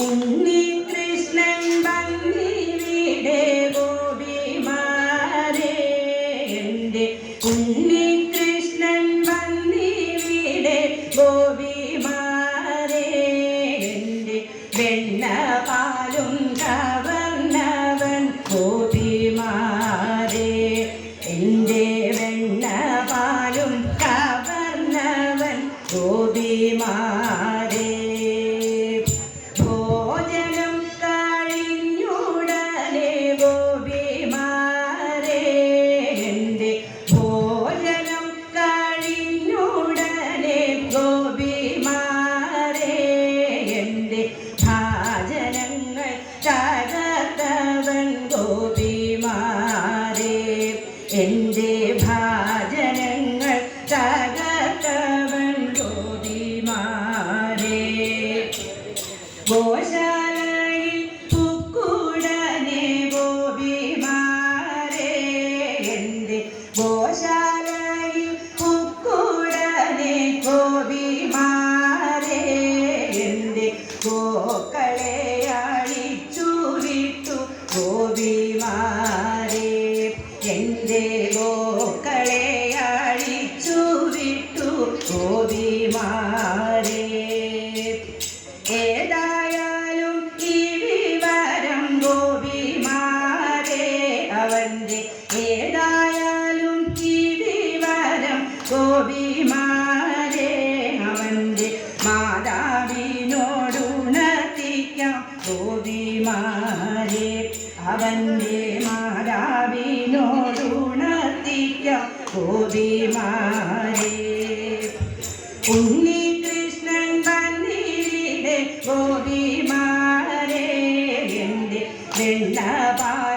ഉണ്ണികൃഷ്ണൻ വന്നിവിടെ ഗോപിമാരേ എൻ്റെ ഉണ്ണികൃഷ്ണൻ വന്നിവിടെ ഗോപിമാരേ എൻ്റെ വെണ്ണപാലും കവർന്നവൻ ഗോപിമാരേ എൻ്റെ വെണ്ണപാലും കവർന്നവൻ ഗോപിമാരേ ഭോജനം കഴിഞ്ഞുടനെ ഗോപിമാരേ എൻ്റെ ഭോജനം കഴിഞ്ഞുടനെ ഗോപിമാരേ എൻ്റെ ഭാജനങ്ങൾ തകർത്തവൻ ഗോപിമാരേ എൻ്റെ ഭാജനങ്ങൾ തകർത്തവൻ ഗോപിമാരേ ഗോശാലയിൽ പുക്കുടനെ ഗോപിമാരേ എൻ്റെ ഗോശാലയിൽ പുക്കുടനെ ഗോപിമാരേ എൻ്റെ ഗോക്കളെ അഴിച്ചു വിട്ടു ഗോപിമാരേ എൻ്റെ ഗോക്കളെ അഴിച്ചു വിട്ടു ഗോപിമാരേ ഏതായാലും ഈ വിവരം ഗോപിമാരേ അവൻ്റെ ഏതായാലും ഈ വിവരം ഗോപിമാരേ അവൻ്റെ മാതാവിനോടുണർത്തിക്കാം ഗോപിമാരേ അവൻ്റെ മാതാവിനോടുണർത്തിക്കാം ഗോപിമാരേ ഉണ്ണികൃഷ്ണൻ വന്നിവിടെ ഗോപിമാരേ എൻ്റെ വെണ്ണപാലും